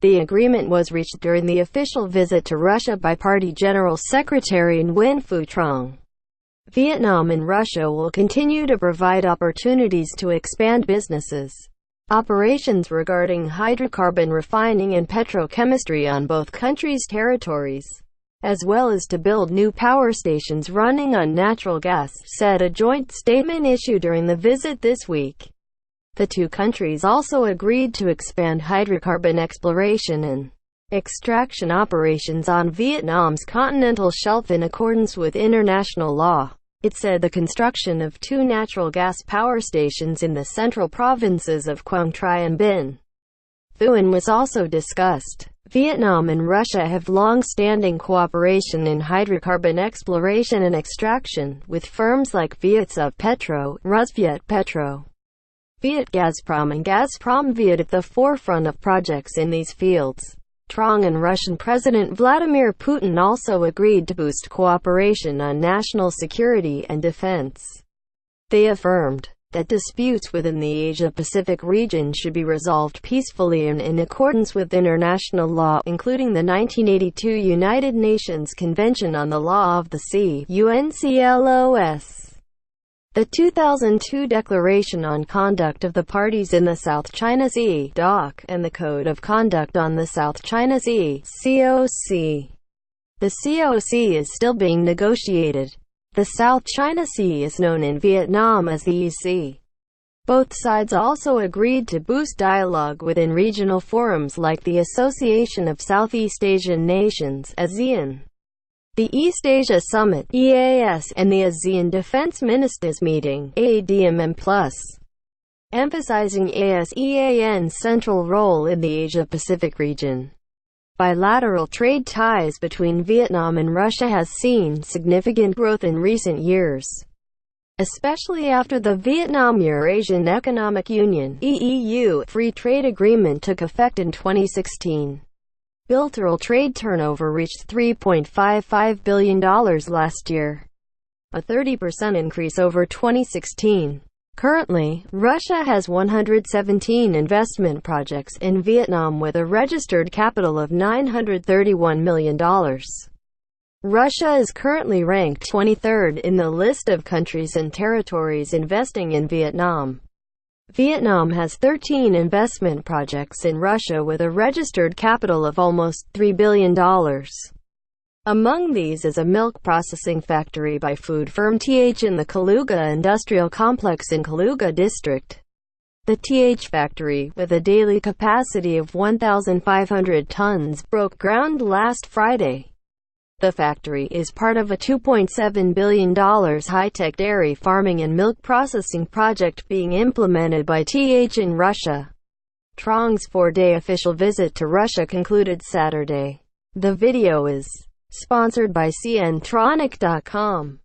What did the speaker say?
The agreement was reached during the official visit to Russia by Party General Secretary Nguyen Trong. Vietnam and Russia will continue to provide opportunities to expand businesses operations regarding hydrocarbon refining and petrochemistry on both countries' territories, as well as to build new power stations running on natural gas, said a joint statement issued during the visit this week. The two countries also agreed to expand hydrocarbon exploration and extraction operations on Vietnam's continental shelf in accordance with international law. It said the construction of two natural gas power stations in the central provinces of Quang and Binh, Thuan was also discussed. Vietnam and Russia have long-standing cooperation in hydrocarbon exploration and extraction, with firms like Vietsovpetro, Rusvietpetro, Vietgazprom and Gazpromviet at the forefront of projects in these fields. Trong and Russian President Vladimir Putin also agreed to boost cooperation on national security and defense. They affirmed that disputes within the Asia-Pacific region should be resolved peacefully and in accordance with international law, including the 1982 United Nations Convention on the Law of the Sea (UNCLOS). The 2002 Declaration on Conduct of the Parties in the South China Sea (DOC) and the Code of Conduct on the South China Sea (COC). The COC is still being negotiated. The South China Sea is known in Vietnam as the EC. Both sides also agreed to boost dialogue within regional forums like the Association of Southeast Asian Nations (ASEAN), the East Asia Summit (EAS), and the ASEAN Defense Ministers Meeting (ADMM+), emphasizing ASEAN's central role in the Asia-Pacific region. Bilateral trade ties between Vietnam and Russia has seen significant growth in recent years, especially after the Vietnam-Eurasian Economic Union (EEU) free trade agreement took effect in 2016. Bilateral trade turnover reached $3.55 billion last year, a 30% increase over 2016. Currently, Russia has 117 investment projects in Vietnam with a registered capital of $931 million. Russia is currently ranked 23rd in the list of countries and territories investing in Vietnam. Vietnam has 13 investment projects in Russia with a registered capital of almost $3 billion. Among these is a milk processing factory by food firm TH in the Kaluga industrial complex in Kaluga district. The TH factory, with a daily capacity of 1,500 tons, broke ground last Friday. The factory is part of a $2.7 billion high-tech dairy farming and milk processing project being implemented by TH in Russia. Trong's 4-day official visit to Russia concluded Saturday. The video is sponsored by CNtronic.com.